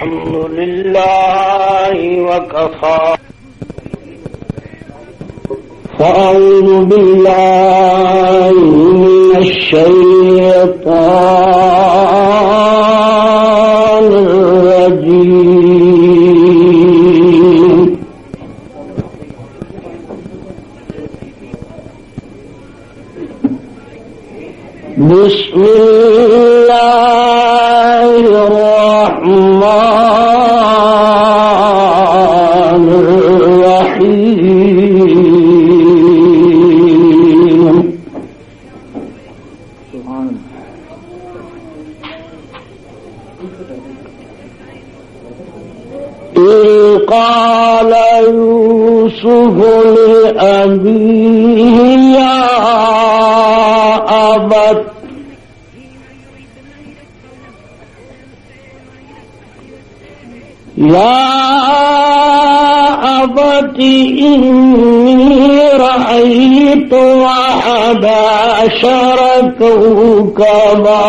الحمد لله وكفى فأعوذ بالله من الشيطان الرجيم بسم الله الرحمن الرحيم إذ قال يوسف لأبيه يا أبت إني رأيت 11 كوكبا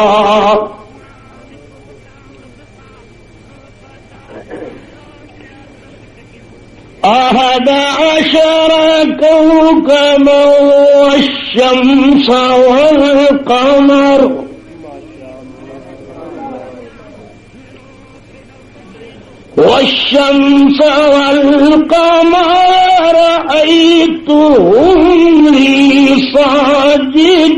والشمس والقمر رأيتهم لي ساجدين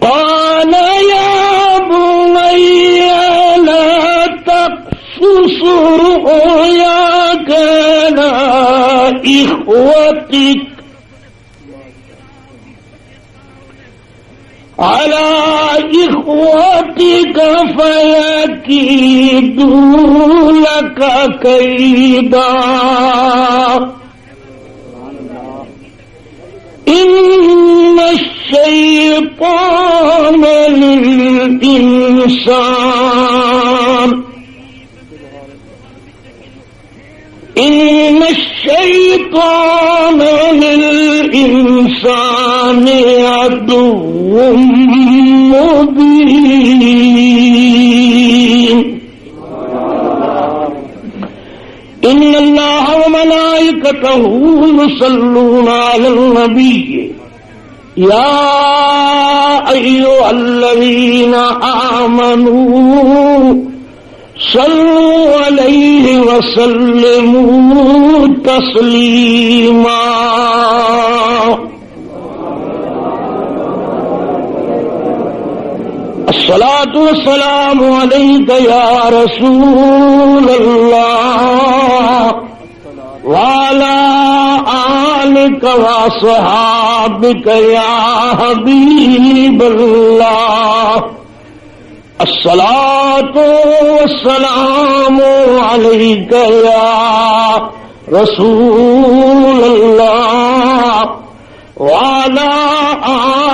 قال يا بني لا تقصص رؤياك على إخوتك فيكيدوا لك كيدا إن الشيطان للإنسان عدو مبين إن الله وملائكته يصلون على النبي يا أيها الذين آمنوا صلوا عليه وسلموا تسليما الصلاة والسلام عليك يا رسول الله وعلى آلك وصحابك يا حبيب الله الصلاة والسلام عليك يا رسول الله وعلى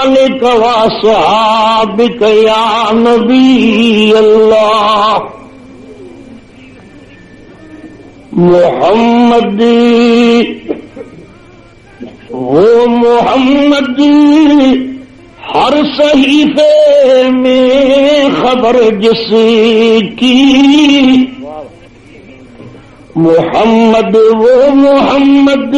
آلك وصحابك يا نبي الله محمد وہ محمد ہر صحیفے میں خبر جس کی محمد وہ محمد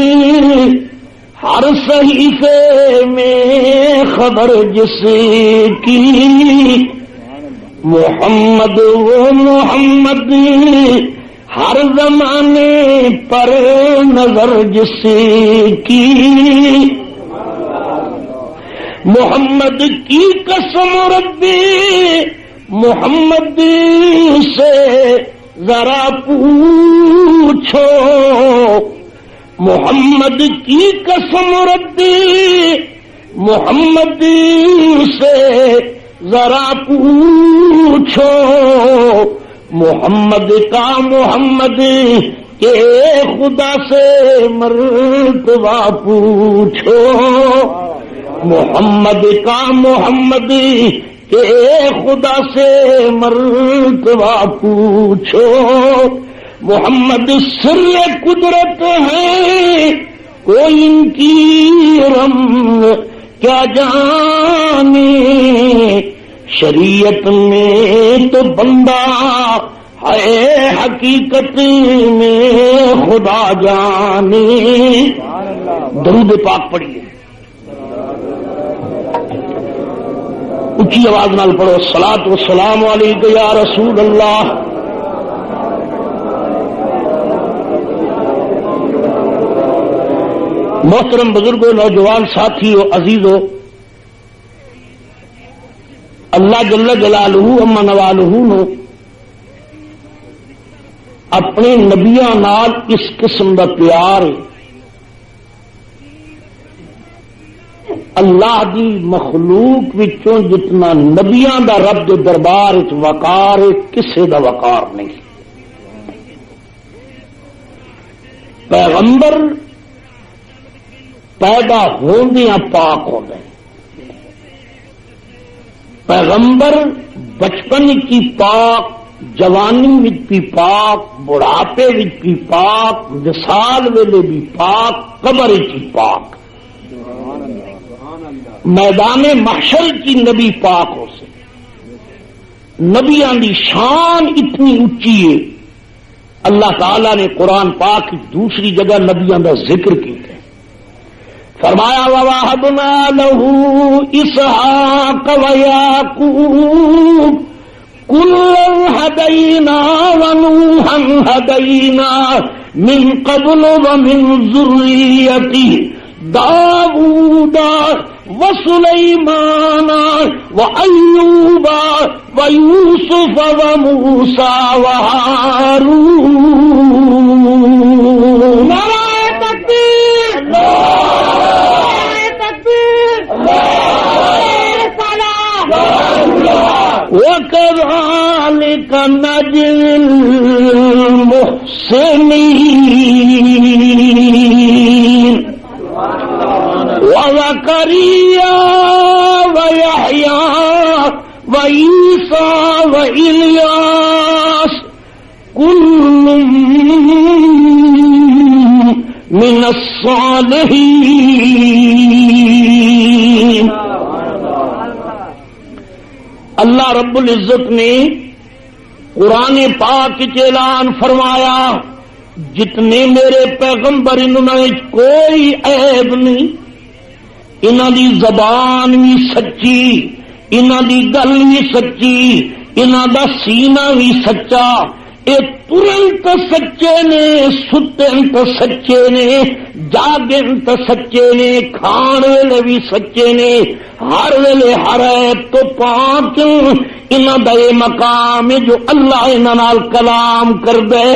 ہر صحیفے میں خبر جس کی محمد وہ محمد ہر زمانے پر نظر جس کی محمد کی قسم ربی محمد سے ذرا پوچھو محمد کی قسم ربی محمد سے ذرا پوچھو محمد کا محمد کہ خدا سے مرتبہ پوچھو محمد کا محمد کہ خدا سے مرتبہ پوچھو محمد سر قدرت ہے کوئی ان کی رم کیا جانے، شریعت میں تو بندہ ہے، حقیقت میں خدا جانے۔ درود پاک پڑھیے، اونچی آواز نال پڑھو، الصلاۃ والسلام علیک یا رسول اللہ۔ محترم بزرگوں، نوجوان ساتھیو، عزیزو، اللہ جل جلالہ اما نوالہ نو اپنے نبیاں نال اس قسم دا پیار ہے۔ اللہ دی مخلوق وچوں جتنا نبیاں دا رب دے دربار وچ وقار ہے، کسے دا وقار نہیں۔ پیغمبر پیدا ہوندیاں پاک ہوندے، پیغمبر بچپن کی پاک، جوانی وچ بھی پاک، بڑھاپے وچ بھی پاک، وصال ویلے بھی پاک، قبر وچ بھی پاک، میدان محشر کی نبی پاک ہو سے۔ نبیاں دی شان اتنی اونچی ہے، اللہ تعالی نے قرآن پاک کی دوسری جگہ نبیاں دا ذکر کیا ہے، فرمایا وَوَهَبْنَا لَهُ إِسْحَاقَ وَيَعْقُوبَ كُلًّا هَدَيْنَا وَنُوحًا هَدَيْنَا مِن قَبْلُ وَمِن ذُرِّيَّتِهِ دَاوُودَ وَسُلَيْمَانَ وَأَيُّوبَ وَيُوسُفَ وَمُوسَى وَهَارُونَ۔ وَكَذَلِكَ نَجْزِي الْمُحْسِنِينَ وَزَكَرِيَّا وَيَحْيَى وَعِيسَى وَإِلْيَاسَ كُلٌّ مِّنَ الصَّالِحِينَ۔ اللہ رب العزت نے قرآن پاک کے اعلان فرمایا، جتنے میرے پیغمبر انہوں کوئی عیب نہیں، انہوں دی زبان بھی سچی، انہوں دی گل بھی سچی، انہوں دا سینہ بھی سچا، اے ترن تو سچے نے، ستن تو سچے نے، جاگن تو سچے نے، کھان ویلے بھی سچے نے، ہر ویلے ہر عیب تو پاک۔ انہاں دا یہ مقام ہے جو اللہ انہاں نال کلام کر دے۔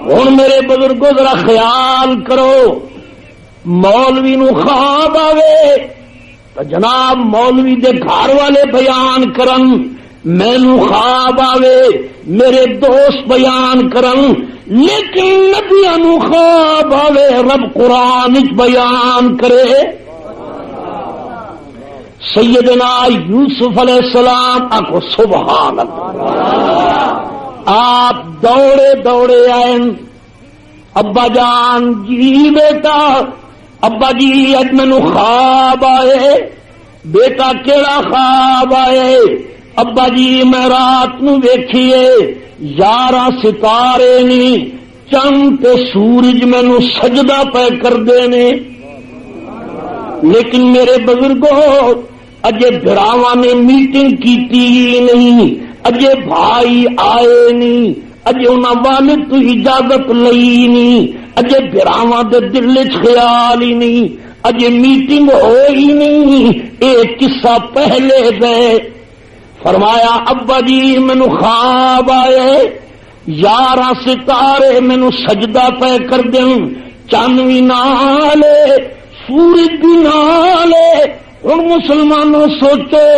ہن میرے بزرگوں ذرا خیال کرو، مولوی نو خواب آوے تو جناب مولوی دے گھر والے بیان کرن، مینو خواب آوے میرے دوست بیان کرن، لیکن نبیاں نو خواب آوے رب قرآن بیان کرے۔ سیدنا یوسف علیہ السلام، آکھو سبحان اللہ، آپ دوڑے دوڑے آئے، ابا جان جی بیٹا، ابا جی اج مینو خواب آئے۔ بیٹا کیڑا خواب آئے؟ ابا جی میں رات نو ویکھیے 11 ستارے نی، چند تے سورج مینو سجدہ پہ کر دینے، لیکن میرے بزرگوں اجے بھراواں نے میٹنگ کیتی نہیں، اجے بھائی آئے نہیں، اجے انہاں والد تو اجازت لئی نہیں، اجے بھراواں دے دل وچ خیال ہی نہیں، اجے میٹنگ ہوئی نہیں، اے قصہ پہلے دے۔ فرمایا ابا جی مینو خواب آئے 11 ستارے مینو سجدہ پہ کر دیں، چند بھی نالے سورج بھی نالے۔ ہن مسلمانوں سوچو،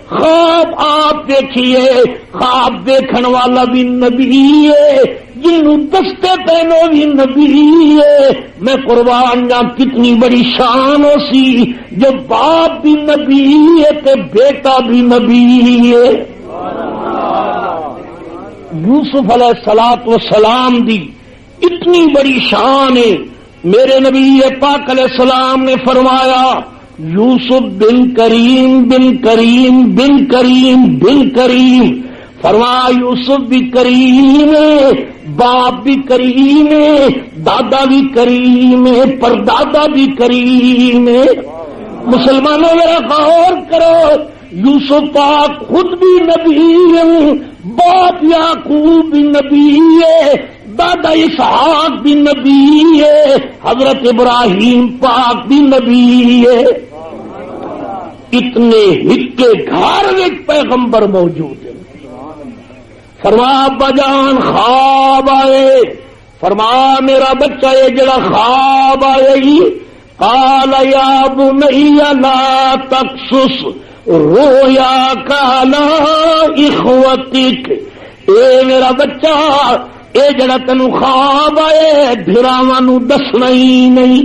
خواب آپ دیکھیے، خواب دیکھن والا بھی نبی ہے، جنوں دستے پہنو بھی نبی ہے۔ میں قربان جاں کتنی بڑی شان ہو سی جو باپ بھی نبی ہے تے بیٹا بھی نبی ہے۔ یوسف علیہ السلام دی اتنی بڑی شان ہے، میرے نبی پاک علیہ السلام نے فرمایا یوسف بن کریم بن کریم بن کریم بن کریم، فرمایا یوسف بھی کریم ہے، باپ بھی کریم ہے، دادا بھی کریم ہے، پردادا بھی کریم ہے۔ مسلمانوں ذرا غور کرو، یوسف پاک خود بھی نبی ہے، باپ یعقوب بھی نبی ہے، دادا اسحاق بھی نبی ہے، حضرت ابراہیم پاک بھی نبی ہے۔ اتنے ہکے گھر میں پیغمبر موجود ہیں۔ فرما ابا جان خواب آئے، فرما میرا بچہ یہ جڑا خواب آئے، قال یا بنی لا تقصص رؤیاک علی اخوتک، اے میرا بچہ اے جڑا تینوں خواب آئے بھراواں نوں دسنا ہی نہیں۔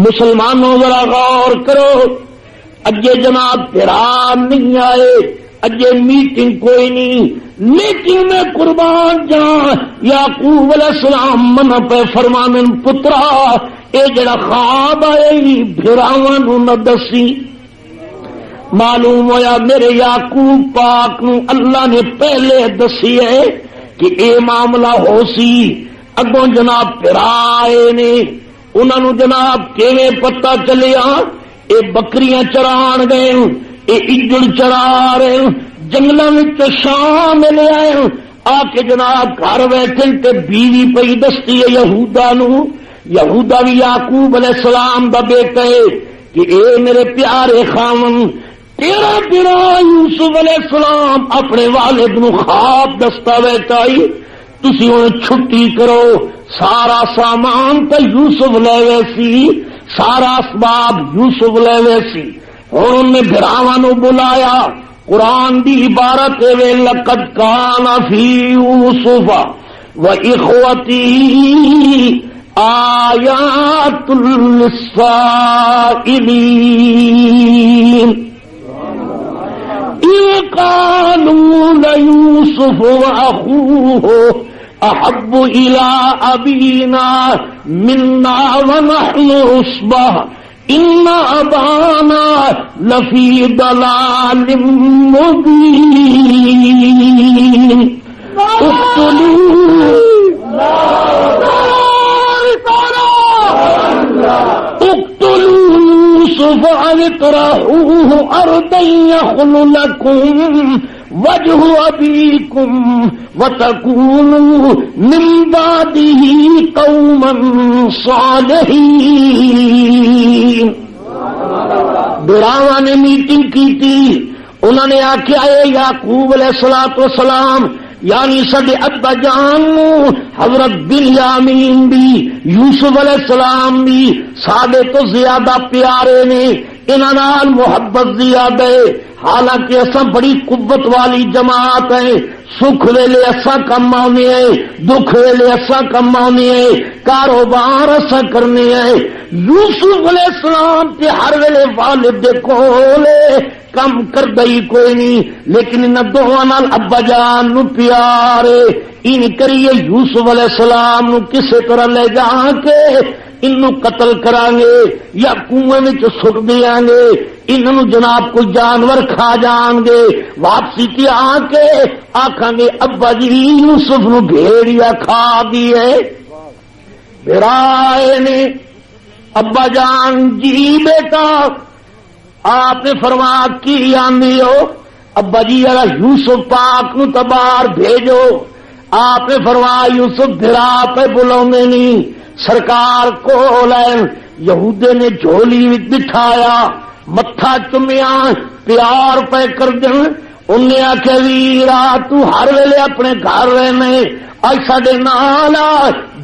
مسلمانوں ذرا غور کرو، اجے جناب بھرا نہیں آئے، اجے میٹنگ کوئی نہیں، لیکن میں قربان جاں یعقوب علیہ السلام من پہ فرمانن پترا اے جڑا خواب آئے بھراواں نوں نہ دسی۔ معلوم ہویا میرے یعقوب پاک نو اللہ نے پہلے دسی ہے کہ اے معاملہ ہو سی، اگوں جناب پھرائے نے انہاں نو جناب کیویں پتہ چلیا، اے بکریاں چران گئے، اے اجڑ چرا رہے، جنگلاں وچ شام لے آئے، آ کے جناب گھر بیٹھے تے بیوی پئی دستی ہے یہودا نو، یہودا بھی یعقوب علیہ السلام دا بیٹا ہے کہ اے میرے پیارے خاوند تیرا پیرا یوسف علیہ السلام اپنے والد نو خواب دستا بیٹھا ہی، تسی ہن چھٹی کرو، سارا سامان تے یوسف لے ویسی، سارا اسباب یوسف لے ویسی۔ ہن انہیں بھراواں نو بلایا، قرآن دی عبارت ہے لقد کان فی یوسف و اخوتی آیات للسائلین قالوا ليوسف وأخوه أحب إلى أبينا منا ونحن عصبة إن أبانا لفي ضلال مبين اقتلوا يوسف أو اطرحوه أرضا يخل لكم وجه أبيكم وتكونوا من بعده قوما صالحين۔ براواں نے میٹنگ کی تھی، انہوں نے آخیا اے یعقوب علیہ السلام یعنی سڈے ابا جان حضرت بنیامین بھی یوسف علیہ السلام بھی ساڈے تو زیادہ پیارے نے، انہاں نال محبت زیادہ ہے، حالانکہ اساں بڑی قوت والی جماعت ہے، سکھ ویلے اساں کم آنے ہیں، دکھ ویلے اساں کم آنے ہیں، کاروبار اساں کرنے ہیں۔ یوسف علیہ السلام تے ہر ویلے والد دے کولے کم کردا ہی کوئی نہیں، لیکن انہاں دوواں نال ابا جان نو پیارے، ان کریے یوسف علیہ السلام نو کسے طرح لے جا کے انہوں قتل کران گے یا کنویں وچ سٹ دیاں گے، انہوں جناب کوئی جانور کھا جان گے، واپسی تے آ کے آکھاں گے ابا جی یوسف نو بھیڑیا کھا گئے۔ بھرائے نے ابا جان جی بیٹا آپ نے فرمایا کی آندی ہو؟ ابا جی یوسف پاک نو تو باہر بھیجو۔ آپ نے فرمایا یوسف بھرا پہ بلاوندے نہیں، سرکار کو لائن یہودے نے جھولی بٹھایا، متھا چومیا، پیار پہ کر دیں، انہیں آخیا ویرا تو ہر ویلے اپنے گھر رہنے، اج ساڈے نال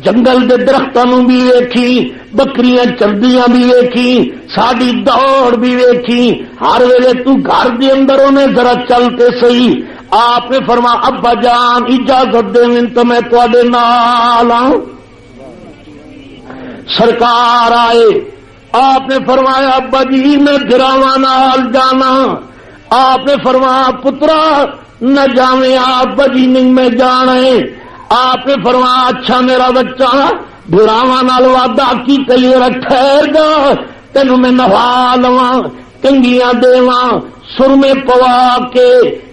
جنگل دے درختاں نوں بھی ویکھی، بکریاں چلدیاں بھی ویکھی، ساڈی دوڑ بھی ویکھی، ہر ویلے تو گھر دے اندر انہیں ذرا چلتے سہی۔ آپ نے فرمایا ابا جان اجازت دیں تو میں تواڈے نال آؤں۔ سرکار آئے، آپ نے فرمایا ابا جی میں گراواں نال جانا۔ آپ نے فرمایا پترا نہ جاویں، ابا جی نہیں میں جانا ہے۔ آپ نے فرمایا اچھا میرا بچہ براواں نال وعدہ کی کئی ٹھہر جا تینوں میں نہا لواں کنگیاں دیواں سرمے پوا کے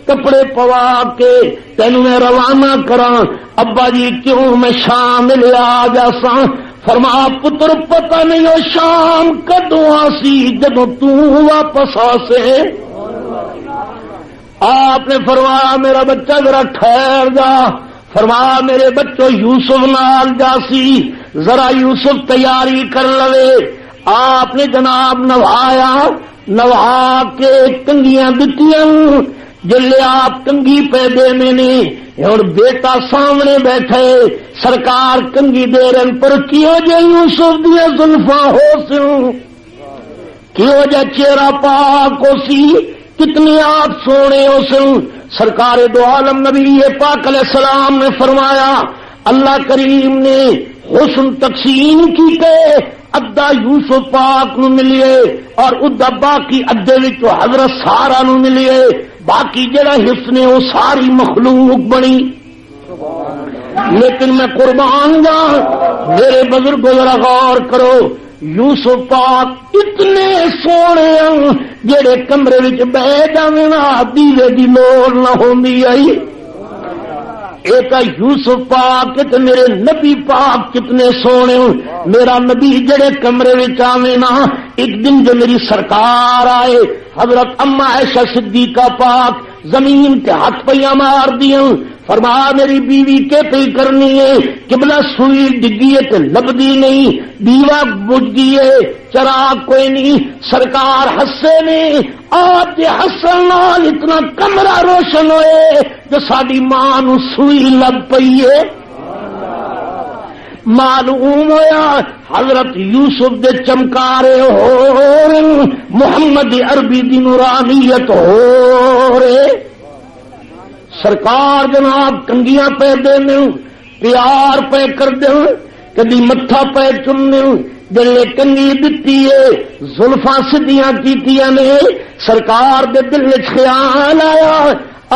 کپڑے پوا کے تینوں میں روانہ کراں ابا جی کیوں میں شام لیا جاساں فرمایا پتر پتہ نہیں وہ شام کدوں آسی جدوں تو واپس آسے آپ نے فرمایا میرا بچہ ذرا ٹھہر جا فرمایا میرے بچوں یوسف نال جاسی ذرا یوسف تیاری کر لوے آپ نے جناب نوایا نوا کے کنگیاں دتیاں جلے آپ کنگی پہ دینے نے اور بیٹا سامنے بیٹھے سرکار کنگی دے رہے پر کیوں جے یوسف دیا زلفاں ہو سوں کیوں جے چہرہ پاک ہو سی کتنی آپ سونے ہو سوں سرکار دو عالم نبی پاک علیہ السلام نے فرمایا اللہ کریم نے حسن تقسیم کی کہ ادھا یوسف پاک نو ملیے اور ادھا باقی ادھے وچ حضرت سارا نو ملیے باقی جڑا حصہ نے وہ ساری مخلوق بنی لیکن میں قربان جا میرے بزرگوں ذرا غور کرو یوسف پاک اتنے سونے جڑے کمرے وچ بہ جاویں نا دیوے دی لوڑ نہ ہوندی آئی ایک یوسف پاک تے میرے نبی پاک کتنے سونے میرا نبی جڑے کمرے وچ آویں نا ایک دن جو میری سرکار آئے حضرت اما عائشہ صدیقہ پاک زمین کے ہاتھ پیا مار دیاں فرمایا میری بیوی کے پہ کرنی ہے قبلہ سوئی ڈگی ہے تے لبدی نہیں دیوا بجھ گئی ہے چراغ کوئی نہیں سرکار ہسے نے آپ کے ہسن نال اتنا کمرہ روشن ہوئے جو ساری ماں نو سوئی لگ پئی ہے معلوم ہویا حضرت یوسف دے چمکارے ہو محمد عربی دی نورانیت ہو رہے سرکار جناب کنگیاں پہ دینے پیار پہ کر دیں کبھی متھا پہ چننے جلے کنگی دتی ہے زلفاں سدیاں کیتیاں نے سرکار دے دل وچ خیال آیا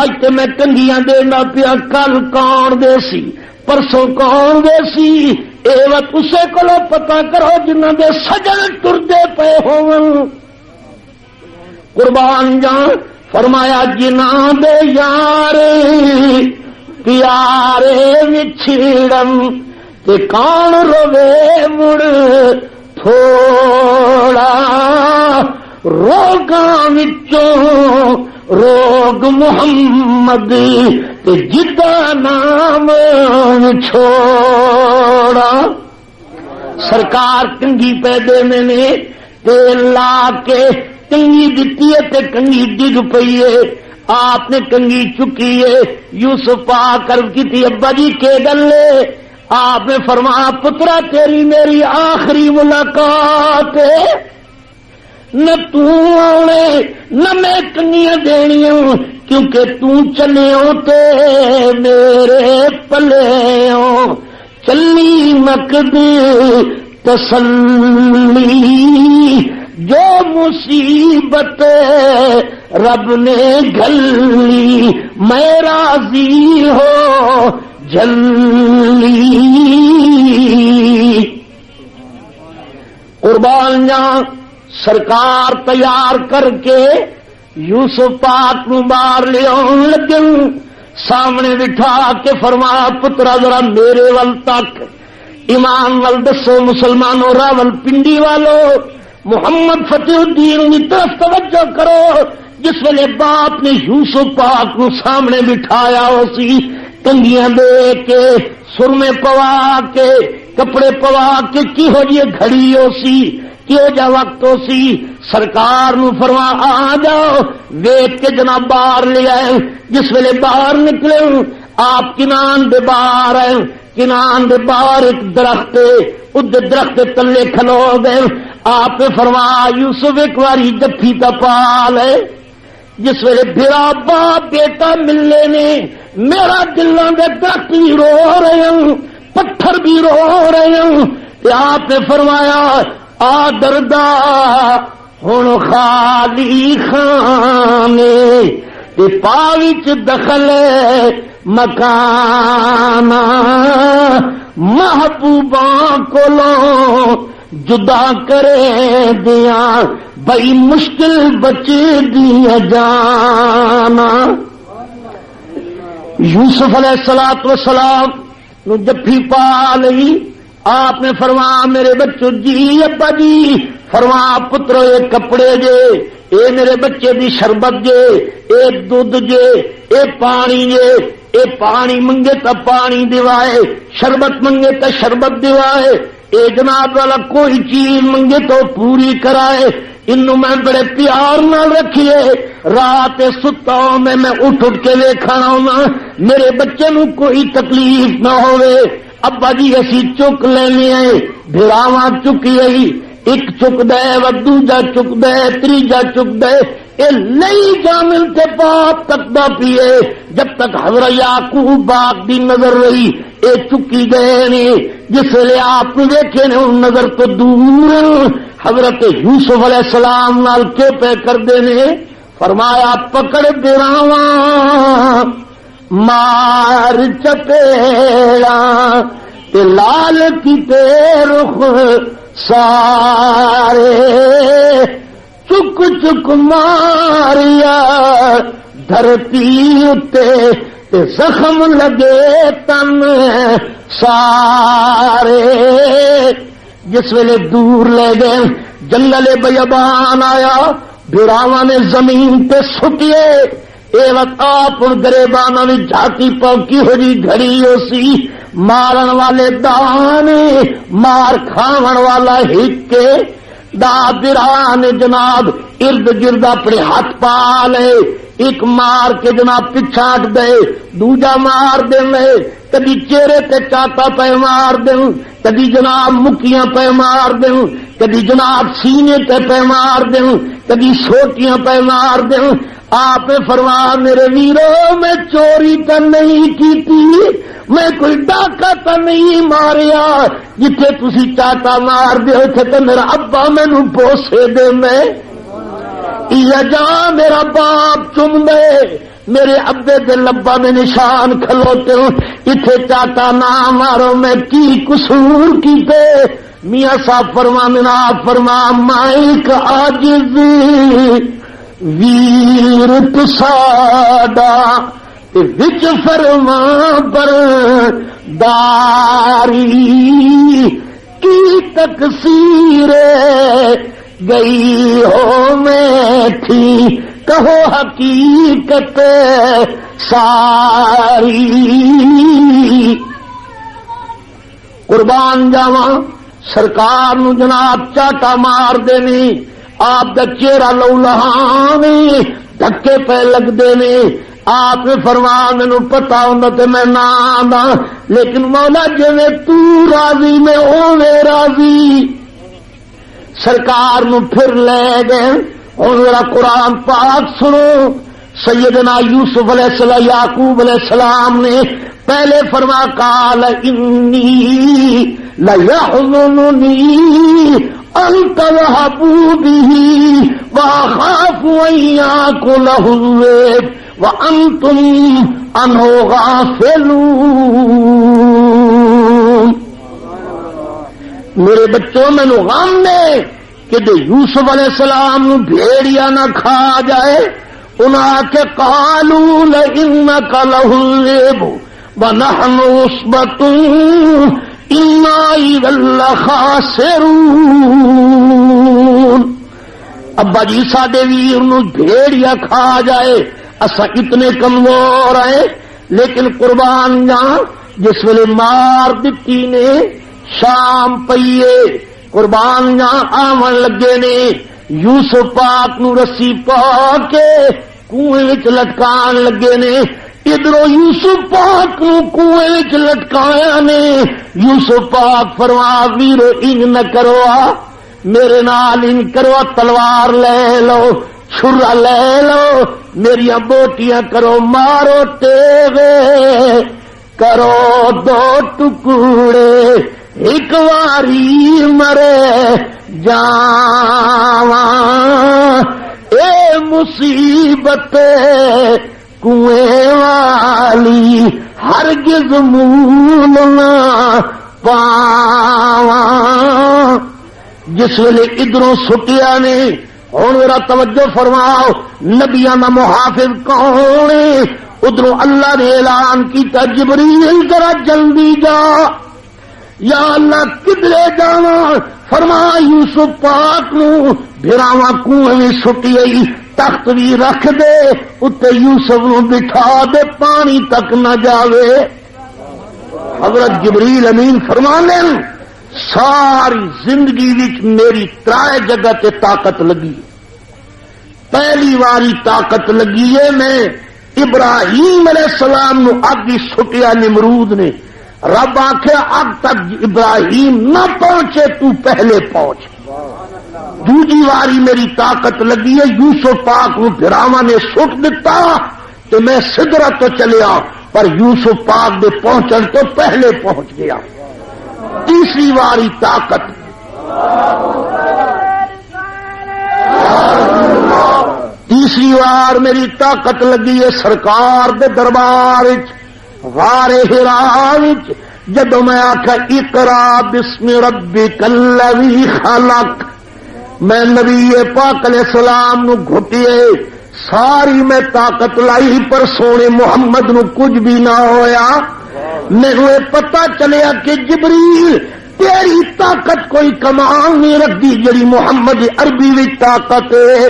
اج تے میں کنگیاں دینا پیا کل کون دے سی پرسوں کون دے سی اے وقت اسے کولو پتہ کرو جنہاں دے سجن ٹردے پے ہون قربان جان فرمایا جنہاں دے یار پیارے وچھڑن تے کون روے مڑ تھوڑا روگاں وچوں روگ محمد تے جدا نام چھوڑا سرکار کنگی پہ دینے نے تیل لا کے کنگی دتی ہے تے کنگی ڈگ پئی ہے آپ نے کنگی چکی ہے یوسف پاک عرض کی تھی ابا جی کے گلے آپ نے فرمایا پترا تیری میری آخری ملاقات ہے نہ تو آنے نہ میں کنگیاں دینیاں کیونکہ تو چلے ہوتے میرے پلے ہو چلی مقد تسلی جو مصیبت رب نے گھلی میں راضی ہو جلی قربان جاں سرکار تیار کر کے یوسف پاک نو باہر لے آن لگن سامنے بٹھا کے فرمایا پترا ذرا میرے ول تک ایمان ول دسو مسلمانوں راول پنڈی والو محمد فتح الدین کی طرف توجہ کرو جس ویلے باپ نے یوسف پاک نو سامنے بٹھایا ہو سی کنگیاں دے کے سرمے پوا کے کپڑے پوا کے کہو جی گھڑی ہو سی کیوں جا وقت ہو سی سرکار نو فرما آ جاؤ ویٹ کے جناب باہر لے آئے جس ویلے باہر نکلے آپ کنان دے باہر آئے کنان دے باہر ایک درخت اس درخت تلے کھلو گئے آپ نے فرمایا یوسف ایک باری جفی کا پال ہے جس ویلے بھرا باپ بیٹا ملنے نے میرا دلوں دے درخت بھی رو رہے ہوں پتھر بھی رو رہے ہوں آپ نے فرمایا آ دردا ہن خالی خانے تے پاوچ دخل مکان محبوباں کولوں جدا کرے دیا بئی مشکل بچے دیا جانا. یوسف علیہ السلام نو جفی پا لئی. آپ نے فرمایا میرے بچوں جی ابا جی، فرمایا پترو یہ کپڑے جے، اے میرے بچے دی شربت جے، اے دودھ جے، اے پانی جے، اے پانی منگے تا پانی دیوائے، شربت منگے تا شربت دیوائے، اے جناب والا کوئی چیز منگے تو پوری کرائے. انہوں میں بڑے پیار نہ رکھیے. رات ستا میں اٹھ کے ویکھنا ہونا میرے بچے نو کوئی تکلیف نہ ہوئے. ابا جی اسی چک لینے آئے، بھراواں چکی آئی، ایک چک دے و دوجا چک دے تیجا چک دے، اے لئی جامل تے پاپ تک دا پیے جب تک حضرت یعقوب باغ دی نظر رہی. اے چکی گئے نے جس لئے آپ نے دیکھے نے ان نظر تو دور حضرت یوسف علیہ السلام نال کے پہ کر دینے. فرمایا پکڑ بھراواں مار چپیڑا تے لال کی رخ سارے چک چک ماریا دھرتی اتے تے زخم لگے تن سارے. جس ویلے دور لے گئے جنگل بیابان آیا، بھراواں نے زمین تے سٹیے. اے وقت آپ گریبانوں نے جھاتی پوکی ہو جی گھڑی ہو سی. مارن والے دانے مار کھاون والا ہکے دا برا نے جناب ارد گرد اپنے ہاتھ پا لے. ایک مار کے جناب پچھاٹ دے، دوجا مار دے لے، کدی چہرے تے چاٹا پہ مار دیں، کدی جناب مکیاں پہ مار دیں، کدی جناب سینے پہ مار دیں، کدی چھوٹیاں پہ مار دیں. آپ فرما میرے ویرو میں چوری تو نہیں کی، میں کوئی ڈاکہ تو نہیں ماریا. جتھے تسی چاٹا مار دے اتھے تو میرا ابا مینو بوسے دے میں یا جا میرا باپ چم دے میرے ابے دے لبا میں نشان کھلوتے ہوں. اتھے چاٹا نہ مارو میں کی قصور کیتے. میاں صاحب فرمانا فرما مائک عاجز ویر تساڈا وچ فرما برداری کی تقصیر گئی ہو میں تھی کہو حقیقت ساری. قربان جاواں سرکار نو جناب چاٹا مار دینی، آپ دا چہرہ لو لہانے دھکے پہ لگ دینے. آپ نے فرمایا مینو پتا ہوں تے میں نہ آندا، لیکن مولا جویں تو راضی میں اوویں راضی. سرکار نو پھر لے گئے. ہن ذرا قرآن پاک سنو. سیدنا یوسف علیہ السلام یعقوب علیہ السلام نے پہلے فرما قال انی لیحزننی ان تذهبوا به واخاف ان یاکلہ الذئب وانتم عنہ غافلون. میرے بچوں مینو غم نے کہ یوسف علیہ السلام نو بھیڑیا نہ کھا جائے. انہاں کے قالوا لئنک لہ الذئب ونحن عصبۃ انا اذا لخاسرون. ابا جی ساڈے ویر نو بھیڑیا کھا جائے اسا اتنے کمزور ہیں. لیکن قربان جاں جس ویلے مار دتی نے شام پئیے قربان جاں آون لگے نے یوسف پاک نو رسی پا کے کنویں وچ لٹکان لگے نے. ادھروں یوسف پاک نو کنویں وچ لٹکایا نے. یوسف پاک فرما ویرو انج نہ کرو، میرے نال انج کرو، تلوار لے لو، چھرا لے لو، میریاں بوٹیاں کرو، مارو تیغے کرو دو ٹکڑے، ایک واری مرے جاواں. اے مصیبت کنویں والی ہرگز مول نہ پاواں جس ویلے ادھروں سٹیا نے. ہوں میرا توجہ فرماؤ، نبیاں دا محافظ کون ہے؟ ادھروں اللہ نے اعلان کیتا جبریل ذرا جلدی جا. یا اللہ کدھرے جانا؟ فرمایا یوسف پاک نو بھراواں کنویں وچ سٹی آئی، تخت بھی رکھ دے اتے یوسف نو بٹھا دے، پانی تک نہ جاوے. حضرت جبریل امین فرمانے ساری زندگی وچ میری ترائے جگہ تے طاقت لگی. پہلی واری طاقت لگی ہے میں ابراہیم علیہ السلام نو اگ سٹیا نمرود نے. رب آخیا اب تک ابراہیم نہ پہنچے تو پہلے پہنچ. دوسری واری میری طاقت لگی ہے یوسف پاک کو بھراواں نے سٹ دیتا تو میں سدرا تو چلیا پر یوسف پاک دے پہنچن تو پہلے پہنچ گیا. تیسری واری طاقت تیسری وار میری طاقت لگی ہے سرکار دے دربار غار حرا جدو میں آخا اقرا بسم ربک الذی خلق، میں نبی پاک علیہ السلام نو گھٹیے ساری میں طاقت لائی پر سونے محمد نو کچھ بھی نہ ہویا. میرے پتہ چلیا کہ جبریل تیری طاقت کوئی کمال نہیں رکھتی جڑی محمد عربی وچ طاقت ہے.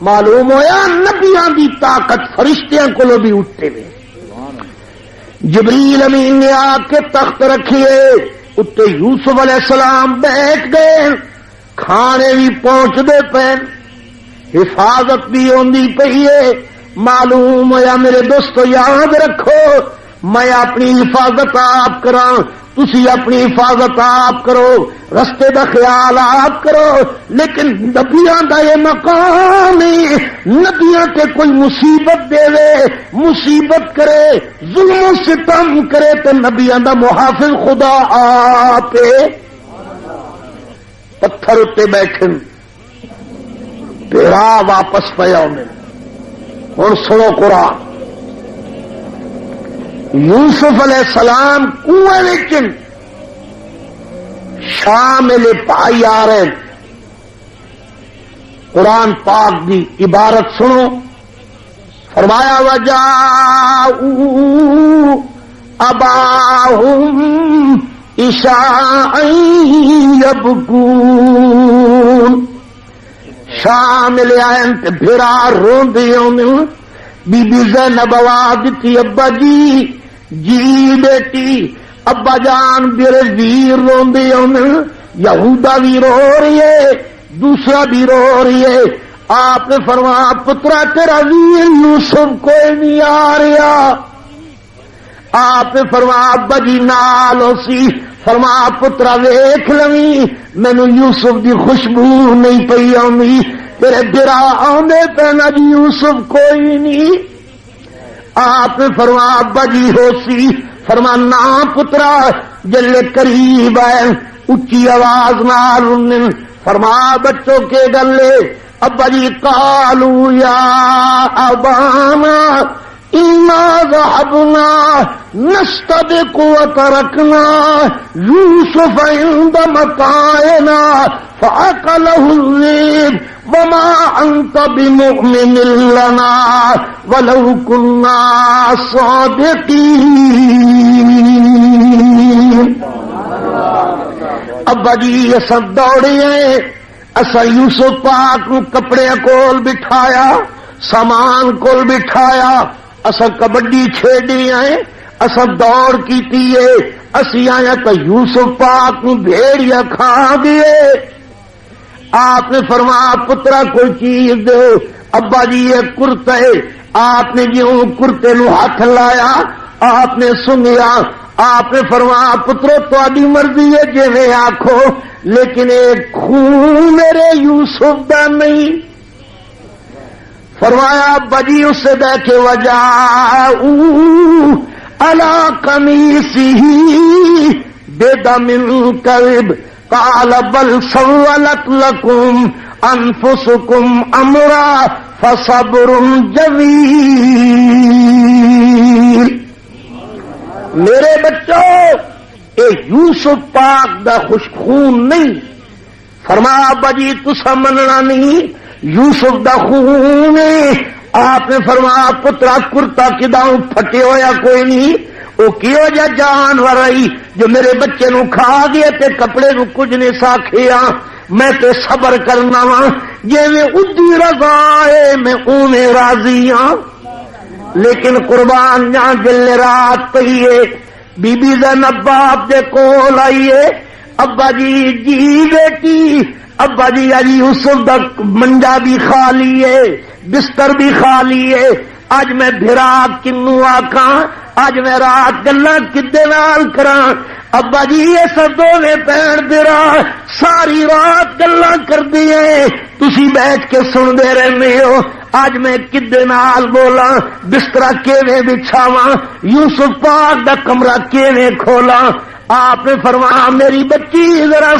معلوم ہویا نبیاں دی طاقت فرشتیاں کولو بھی اٹھتے ہوئے. جبریل امین نے آ کے تخت رکھیے اتنے یوسف علیہ السلام بیٹھ گئے، کھانے بھی پہنچتے پے، حفاظت بھی ہوندی پئی ہے. معلوم ہویا میرے دوستو یاد رکھو میں اپنی حفاظت آپ کراں، تسی اپنی حفاظت آپ کرو، رستے دا خیال آپ کرو. لیکن نبیاں دا یہ مقام نہیں، نبیاں تے کوئی مصیبت دے وے، مصیبت کرے، ظلم و ستم کرے تو نبیاں دا محافظ خدا آپ پتھر اتے بیٹھن تیرا واپس پیا انہیں. ہن سنو قرآن. یوسف علیہ السلام کنویں وچ شامل پائی آ رہے. قرآن پاک دی عبارت سنو. فرمایا وجاءوا اباہم عشاء یبکون. شامل آئے تے بھرا روندے ہونے. بی بی زینب آواز دیتی ابا جی جی بیٹی ابا جان میرے ویر روندے ہونے. یہودا بھی رو رہی ہے، دوسرا بھی رو رہی ہے. آپ نے فرمایا پترا تیرا ویر یوسف کوئی نہیں آ رہا. آپ نے فرمایا ابا جی نال سی. فرمایا پترا ویکھ لویں مینو یوسف دی خوشبو نہیں پئی آندی، تیرے برا آندے پینا جی یوسف کوئی نہیں. آپ نے فرمایا ابا جی ہو سی. فرمایا نا پترا جلے قریب ہے اچھی آواز نال. فرمایا بچوں کے گلے ابا جی قالو یا ابانا انا ذهبنا نستبق وتركنا يوسف عند متاعنا فأكله الذئب وما أنت بمؤمن لنا ولو كنا صادقين. ابا جی اساں دوڑے ہیں، اساں یوسف پاک کو کپڑے کول بٹھایا، سامان کول بٹھایا، اساں کبڈی کھیڈی آئے، اساں دوڑ کیتی ہے، اسی آیا تو یوسف پاک کو بھیڑیا کھا گئے. آپ نے فرمایا پترا کوئی چیز دو. ابا جی یہ کرتا ہے. آپ نے جیوں کرتے نو ہاتھ لایا آپ نے سنیا. آپ نے فرمایا پترو تہاڈی مرضی ہے جی میں آکھو، لیکن ایک خون میرے یوسف دا نہیں. فرمایا بجی اس سے دیکھے وجاءوا علی قمیصہ بدم کذب قال بل سولت لکم انفسکم امرا فصبر جمیل. میرے بچوں اے یوسف پاک دا خوش خون نہیں. فرمایا ابا جی تسا مننا نہیں یوسف دا خون ہے. آپ نے فرمایا پترا کرتا کداؤں پھٹے ہویا کوئی نہیں, وہ کیوں جا جانور آئی جو میرے بچے نو کھا گیا تے کپڑے نو کچھ نہیں ساکھیا. میں تے صبر کرنا وا جی میں ادی رضا ہے میں اونے راضی ہاں. لیکن قربان جان جل رات پئیے بی بی زینب باپ دے کول آئیے, ابا جی جی بیٹی ابا جی اجی یوسف دا منجا بھی کھا لیے بستر بھی کھا لیے. اج میں بھرا کنو آکاں اج میں رات گلاں کدے نال کراں. ابا جی یہ سب دوویں بہن برا ساری رات گلاں کردی ہیں تسی بیٹھ کے سندے رہنے ہو. اج میں کدے نال بولاں بستر کیویں بچھاواں یوسف پاک دا کمرہ کیویں کھولاں. آپ نے فرمایا میری بچی ذرا